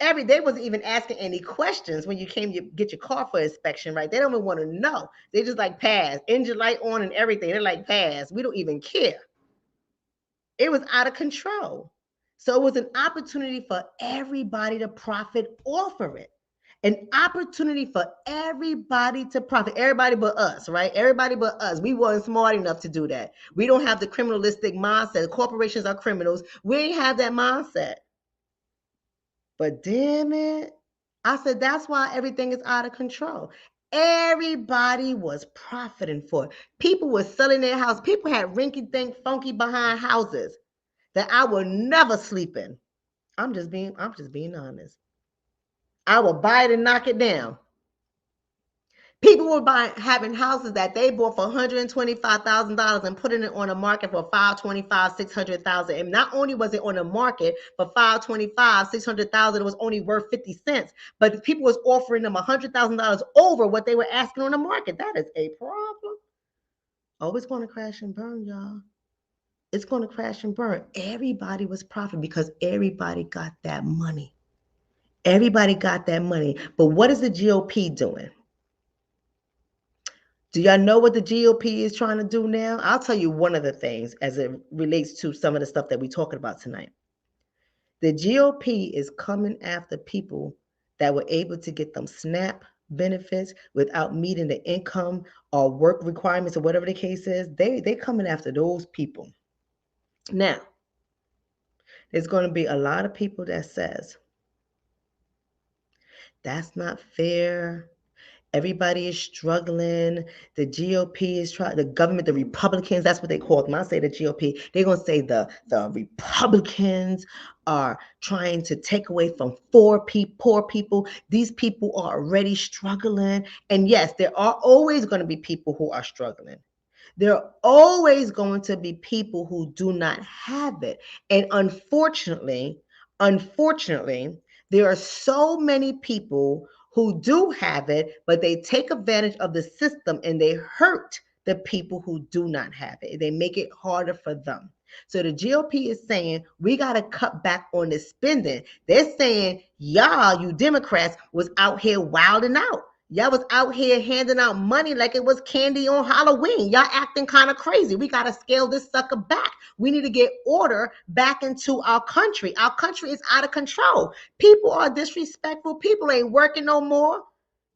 They wasn't even asking any questions when you came to get your car for inspection, right? They don't even want to know. They just like pass, engine light on and everything. They're like pass. We don't even care. It was out of control. So it was an opportunity for everybody to profit off of it. An opportunity for everybody to profit. Everybody but us, right? Everybody but us. We weren't smart enough to do that. We don't have the criminalistic mindset. Corporations are criminals. We ain't have that mindset. But damn it, I said, that's why everything is out of control. Everybody was profiting for it. People were selling their house. People had rinky-dink, funky behind houses that I will never sleep in. I'm just being honest. I will buy it and knock it down. People were having houses that they bought for $125,000 and putting it on the market for 525, 600,000. And not only was it on the market for 525, 600,000, it was only worth 50 cents. But the people was offering them $100,000 over what they were asking on the market. That is a problem. Oh, it's going to crash and burn, y'all. It's going to crash and burn. Everybody was profiting because everybody got that money. Everybody got that money. But what is the GOP doing? Do y'all know what the GOP is trying to do now? I'll tell you one of the things as it relates to some of the stuff that we're talking about tonight. The GOP is coming after people that were able to get them SNAP benefits without meeting the income or work requirements or whatever the case is. They coming after those people. Now, there's going to be a lot of people that says, that's not fair. Everybody is struggling. The GOP is trying, the government, the Republicans, that's what they call it. When I say the GOP, they're going to say the Republicans are trying to take away from poor people. These people are already struggling. And yes, there are always going to be people who are struggling. There are always going to be people who do not have it. And unfortunately, there are so many people who do have it, but they take advantage of the system and they hurt the people who do not have it. They make it harder for them. So the GOP is saying we got to cut back on the spending. They're saying, y'all, you Democrats, was out here wilding out. Y'all was out here handing out money like it was candy on Halloween. Y'all acting kind of crazy. We got to scale this sucker back. We need to get order back into our country. Our country is out of control. People are disrespectful. People ain't working no more.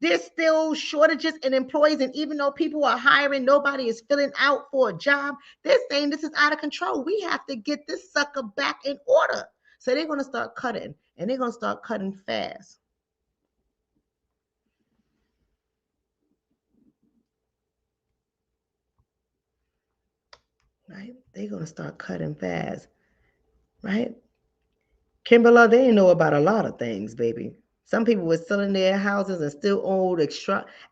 There's still shortages in employees. And even though people are hiring, nobody is filling out for a job. They're saying this is out of control. We have to get this sucker back in order. So they're going to start cutting, and they're going to start cutting fast. Right? They're going to start cutting fast, right? Kimberly, they didn't know about a lot of things, baby. Some people were selling their houses and still owed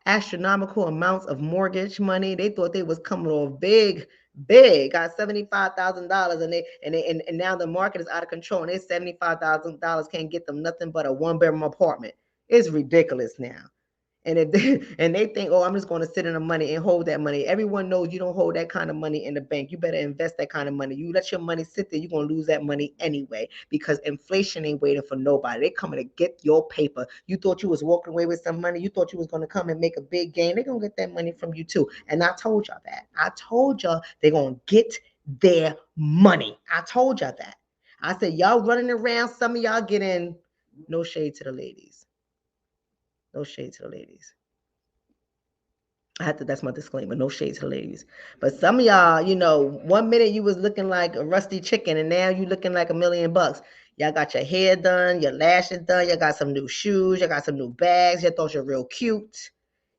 astronomical amounts of mortgage money. They thought they was coming off big, got $75,000, and now the market is out of control, and their $75,000 can't get them nothing but a one-bedroom apartment. It's ridiculous now. And they think, oh, I'm just going to sit in the money and hold that money. Everyone knows you don't hold that kind of money in the bank. You better invest that kind of money. You let your money sit there, you're going to lose that money anyway, because inflation ain't waiting for nobody. They coming to get your paper. You thought you was walking away with some money. You thought you was going to come and make a big gain. They're going to get that money from you too. And I told y'all that. I told y'all they're going to get their money. I told y'all that. I said, y'all running around. Some of y'all getting, no shade to the ladies. No shade to the ladies. That's my disclaimer. No shade to the ladies. But some of y'all, 1 minute you was looking like a rusty chicken and now you looking like $1,000,000. Y'all got your hair done, your lashes done, y'all got some new shoes, y'all got some new bags, y'all thought you're real cute.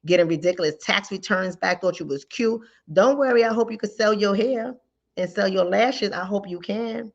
Getting ridiculous tax returns back, thought you was cute. Don't worry, I hope you can sell your hair and sell your lashes. I hope you can.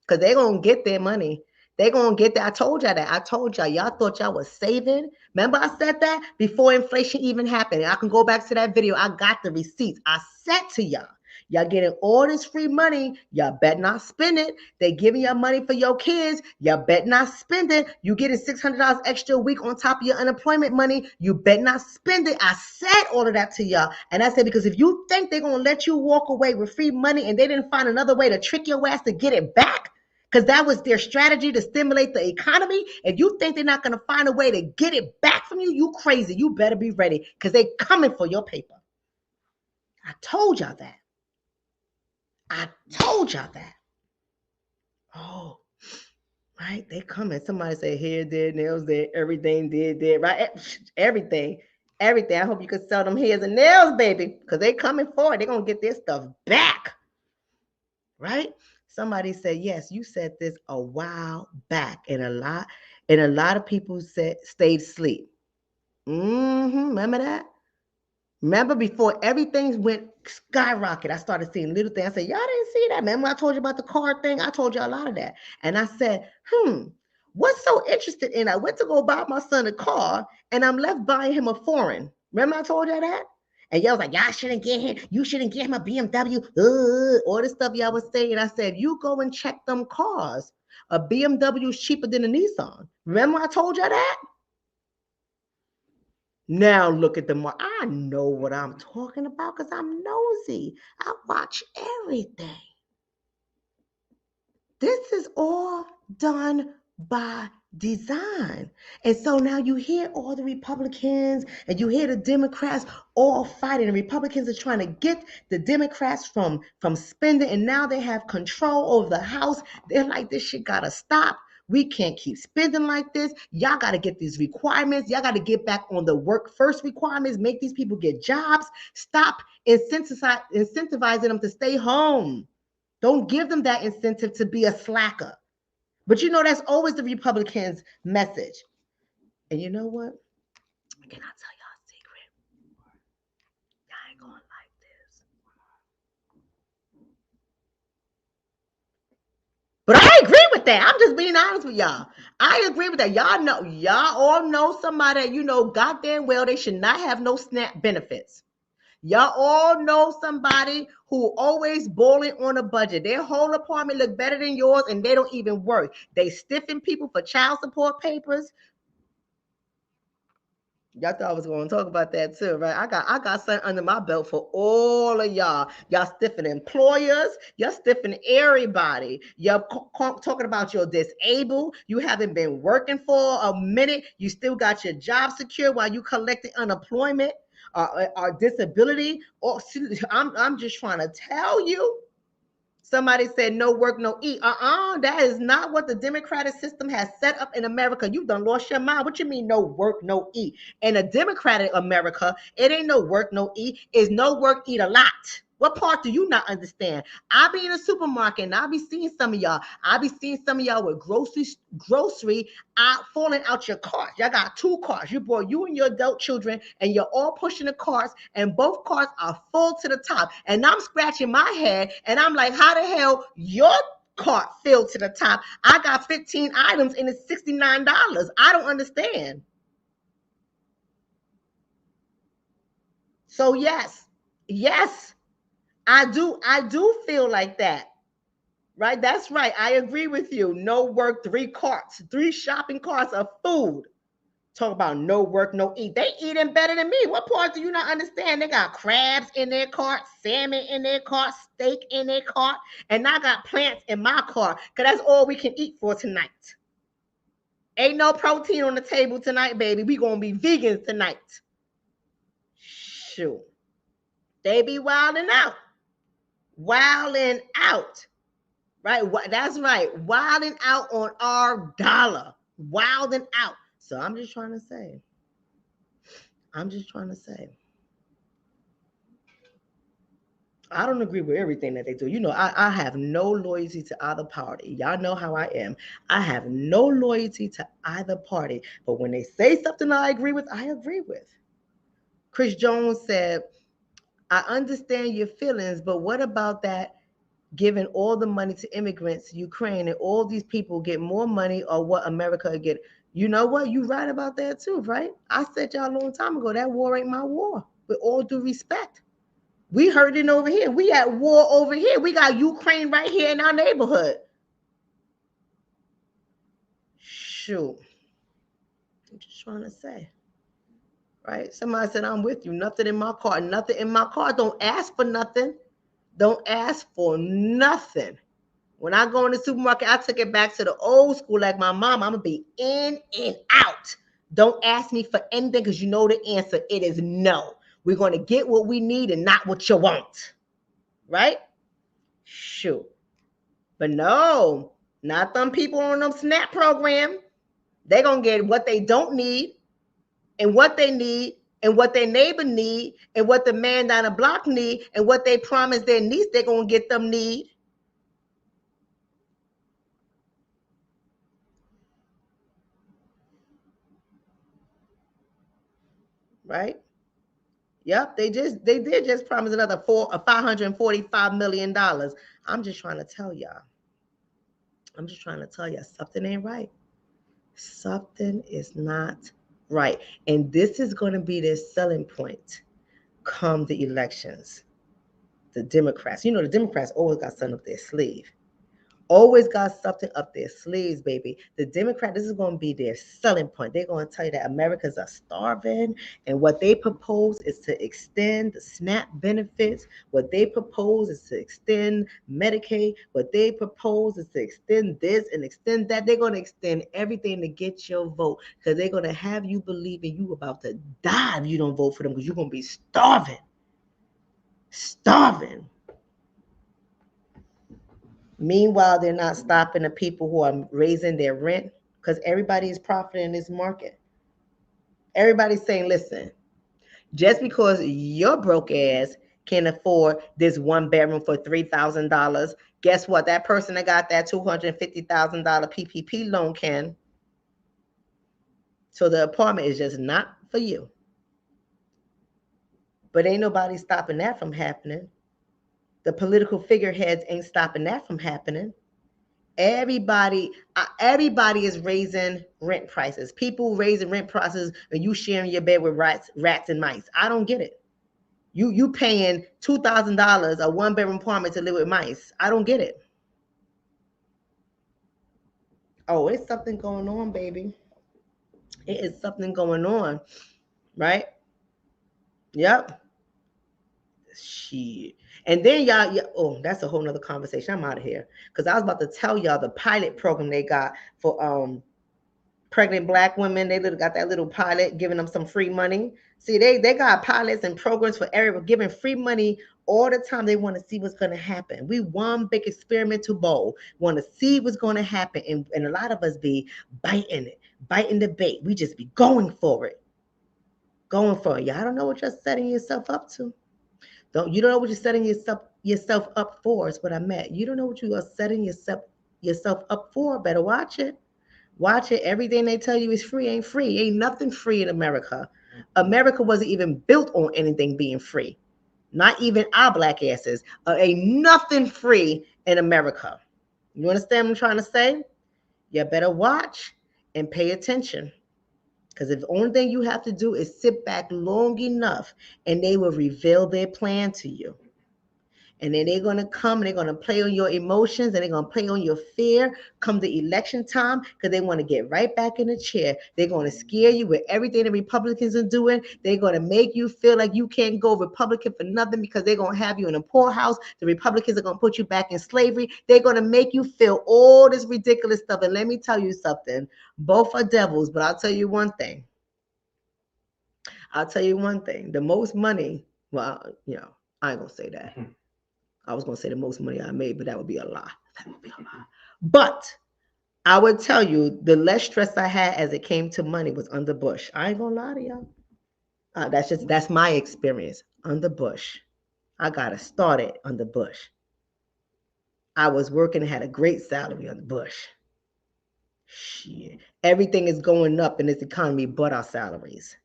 Because they're going to get their money. They're going to get that. I told y'all that. I told y'all. Y'all thought y'all was saving. Remember I said that before inflation even happened. I can go back to that video. I got the receipts. I said to y'all, y'all getting all this free money. Y'all bet not spend it. They giving y'all money for your kids. Y'all bet not spend it. You getting $600 extra a week on top of your unemployment money. You bet not spend it. I said all of that to y'all. And I said, because if you think they're going to let you walk away with free money and they didn't find another way to trick your ass to get it back, because that was their strategy to stimulate the economy. If you think they're not going to find a way to get it back from you, you crazy. You better be ready, because they're coming for your paper. I told y'all that. I told y'all that. Oh, right? They coming. Somebody say hair did, nails did, everything did, right? Everything. I hope you can sell them hairs and nails, baby, because they coming for it. They're going to get their stuff back, right? Somebody said, yes, you said this a while back, and a lot of people stayed asleep. Remember that? Remember before everything went skyrocket, I started seeing little things. I said, y'all didn't see that. Remember I told you about the car thing? I told you a lot of that. And I said, what's so interested in? I went to go buy my son a car and I'm left buying him a foreign. Remember I told you that? And y'all was like, y'all shouldn't get him, you shouldn't get him a BMW. All this stuff y'all was saying. I said, you go and check them cars. A BMW is cheaper than a Nissan. Remember I told you that? Now look at the mark. I know what I'm talking about because I'm nosy. I watch everything. This is all done by design. And so now you hear all the Republicans and you hear the Democrats all fighting. The Republicans are trying to get the Democrats from spending, and now they have control over the House. They're like, this shit gotta stop. We can't keep spending like this. Y'all got to get these requirements. Y'all got to get back on the work first requirements. Make these people get jobs. Stop incentivizing them to stay home. Don't give them that incentive to be a slacker. But you know, that's always the Republicans' message. And you know what? Can I tell y'all a secret? Y'all ain't going like this. But I agree with that. I'm just being honest with y'all. I agree with that. Y'all all know somebody that you know goddamn well they should not have no SNAP benefits. Y'all all know somebody who always balling on a budget. Their whole apartment look better than yours and they don't even work. They stiffing people for child support papers. Y'all thought I was going to talk about that too, right? I got something under my belt for all of y'all. Y'all stiffing employers. Y'all stiffing everybody. Y'all talking about you're disabled. You haven't been working for a minute. You still got your job secure while you collecting unemployment or disability. Or I'm just trying to tell you. Somebody said no work, no eat. That is not what the democratic system has set up in America. You've done lost your mind. What you mean no work, no eat? In a democratic America, it ain't no work, no eat. It's no work, eat a lot. What part do you not understand? I be in a supermarket and I be seeing some of y'all. I be seeing some of y'all with grocery out falling out your cart. Y'all got two carts. You brought you and your adult children, and you're all pushing the carts, and both carts are full to the top. And I'm scratching my head, and I'm like, how the hell your cart filled to the top? I got 15 items and it's $69. I don't understand. So yes, I do feel like that. Right? That's right. I agree with you. No work, three shopping carts of food. Talk about no work, no eat. They eating better than me. What part do you not understand? They got crabs in their cart, salmon in their cart, steak in their cart, and I got plants in my cart because that's all we can eat for tonight. Ain't no protein on the table tonight, baby. We gonna be vegans tonight. Shoot. They be wilding out. Right? That's right. Wilding out on our dollar. Wilding out. So I'm just trying to say, I don't agree with everything that they do. You know, I have no loyalty to either party. Y'all know how I am. I have no loyalty to either party. But when they say something I agree with, I agree with. Chris Jones said, I understand your feelings, but what about that giving all the money to immigrants, Ukraine, and all these people get more money or what America get? You know what? You right about that too, right? I said y'all a long time ago, that war ain't my war, with all due respect. We hurting over here. We at war over here. We got Ukraine right here in our neighborhood. Shoot. I'm just trying to say. Right? Somebody said, I'm with you. Nothing in my car. Nothing in my car. Don't ask for nothing. Don't ask for nothing. When I go in the supermarket, I took it back to the old school like my mom. I'm going to be in and out. Don't ask me for anything because you know the answer. It is no. We're going to get what we need and not what you want. Right? Shoot. But no, not them people on them SNAP program. They're going to get what they don't need and what they need and what their neighbor need and what the man down the block need and what they promise their niece they're going to get them need. Right? Yep, they did just promise another $545 million. I'm just trying to tell y'all. I'm just trying to tell y'all something ain't right. Something is not right. And this is going to be their selling point come the elections. The Democrats, the Democrats always got something up their sleeve. Always got something up their sleeves, baby. The Democrat, this is going to be their selling point. They're going to tell you that Americans are starving, and what they propose is to extend the SNAP benefits. What they propose is to extend Medicaid. What they propose is to extend this and extend that. They're going to extend everything to get your vote because they're going to have you believing you about to die if you don't vote for them because you're going to be starving. Starving. Meanwhile, they're not stopping the people who are raising their rent because everybody is profiting in this market. Everybody's saying, listen, just because your broke ass can afford this one bedroom for $3,000, guess what? That person that got that $250,000 PPP loan can. So the apartment is just not for you. But ain't nobody stopping that from happening. The political figureheads ain't stopping that from happening. Everybody is raising rent prices. People raising rent prices and you sharing your bed with rats and mice. I don't get it. You paying $2,000 a one bedroom apartment to live with mice. I don't get it. Oh, it's something going on, baby. It is something going on, right? Yep. Shit. And then oh, that's a whole nother conversation. I'm out of here because I was about to tell y'all the pilot program they got for pregnant black women. They got that little pilot giving them some free money. See, they got pilots and programs for everyone giving free money all the time. They want to see what's going to happen. We one big experimental bowl. Want to see what's going to happen, and a lot of us be biting the bait. We just be going for it. Y'all don't know what you're setting yourself up to. You don't know what you're setting yourself up for. Is what I meant. You don't know what you are setting yourself up for. Better watch it. Watch it. Everything they tell you is free ain't free. Ain't nothing free in America. America wasn't even built on anything being free. Not even our black asses. Ain't nothing free in America. You understand what I'm trying to say? You better watch and pay attention. Because if the only thing you have to do is sit back long enough and they will reveal their plan to you. And then they're going to come and they're going to play on your emotions and they're going to play on your fear come the election time because they want to get right back in the chair. They're going to scare you with everything the Republicans are doing. They're going to make you feel like you can't go Republican for nothing because they're going to have you in a poorhouse. The Republicans are going to put you back in slavery. They're going to make you feel all this ridiculous stuff. And let me tell you something. Both are devils, but I'll tell you one thing. The most money, well, I ain't going to say that. I was going to say the most money I made, but that would be a lie. But I would tell you the less stress I had as it came to money was under Bush. I ain't going to lie to y'all. That's my experience under Bush. I got it started under Bush. I was working and had a great salary under Bush. Shit. Everything is going up in this economy but our salaries.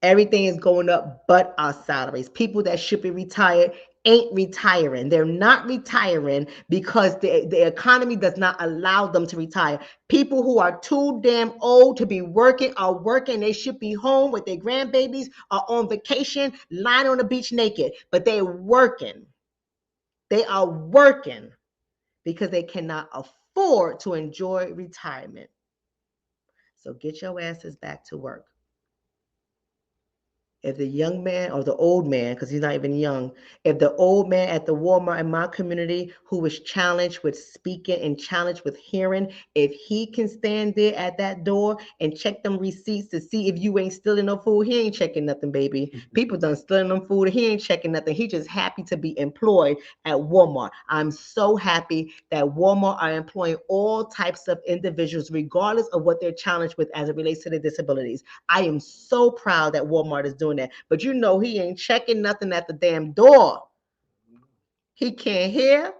Everything is going up but our salaries. People that should be retired ain't retiring. They're not retiring because the economy does not allow them to retire. People who are too damn old to be working are working. They should be home with their grandbabies or on vacation, lying on the beach naked. But they're working. They are working because they cannot afford to enjoy retirement. So get your asses back to work. If the young man or the old man, because he's not even young, if the old man at the Walmart in my community who was challenged with speaking and challenged with hearing, if he can stand there at that door and check them receipts to see if you ain't stealing no food, he ain't checking nothing, baby. People done stealing them food, he ain't checking nothing. He just happy to be employed at Walmart. I'm so happy that Walmart are employing all types of individuals, regardless of what they're challenged with as it relates to their disabilities. I am so proud that Walmart is doing that. But he ain't checking nothing at the damn door. He can't hear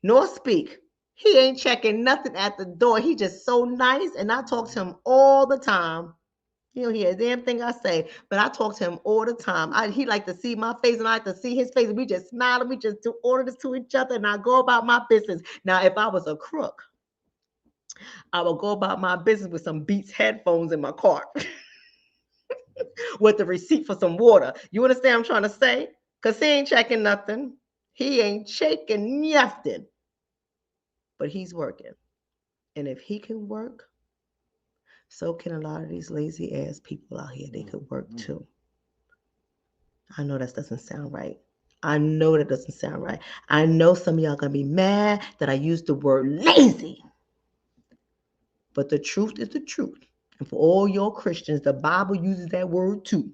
nor speak. He ain't checking nothing at the door. He just so nice, and I talk to him all the time. He don't hear a damn thing I say, but I talk to him all the time. He like to see my face and I like to see his face. And we just smile and we just do orders to each other and I go about my business. Now, if I was a crook, I would go about my business with some Beats headphones in my car with the receipt for some water. You understand what I'm trying to say? Because he ain't checking nothing. He ain't checking nothing. But he's working. And if he can work, so can a lot of these lazy ass people out here. They could work too. I know that doesn't sound right. I know that doesn't sound right. I know some of y'all gonna be mad that I used the word lazy. But the truth is the truth. And for all your Christians, the Bible uses that word too.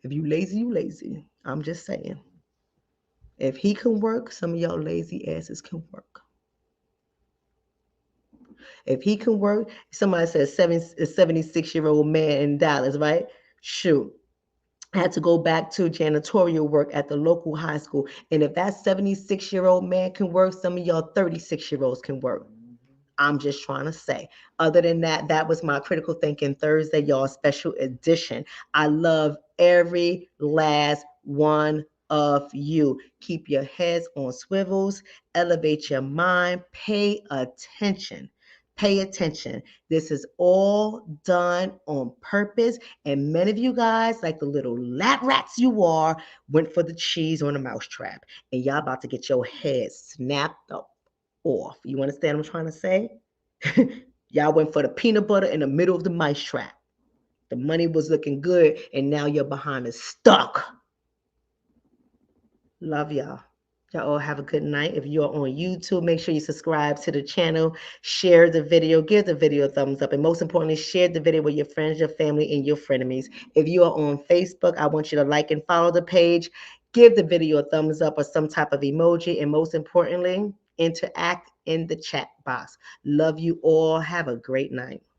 If you lazy, you lazy. I'm just saying. If he can work, some of y'all lazy asses can work. If he can work, somebody says 76-year-old man in Dallas, right? Shoot. I had to go back to janitorial work at the local high school. And if that 76-year-old man can work, some of y'all 36-year-olds can work. I'm just trying to say. Other than that, that was my Critical Thinking Thursday, y'all, special edition. I love every last one of you. Keep your heads on swivels, elevate your mind, pay attention. Pay attention. This is all done on purpose. And many of you guys, like the little lap rats you are, went for the cheese on a mousetrap. And y'all about to get your head snapped up off. You understand what I'm trying to say? Y'all went for the peanut butter in the middle of the mice trap. The money was looking good, and now your behind is stuck. Love y'all. Y'all all have a good night. If you're on YouTube, make sure you subscribe to the channel, share the video, give the video a thumbs up, and most importantly, share the video with your friends, your family, and your frenemies. If you are on Facebook, I want you to like and follow the page, give the video a thumbs up or some type of emoji, and most importantly, interact in the chat box. Love you all. Have a great night.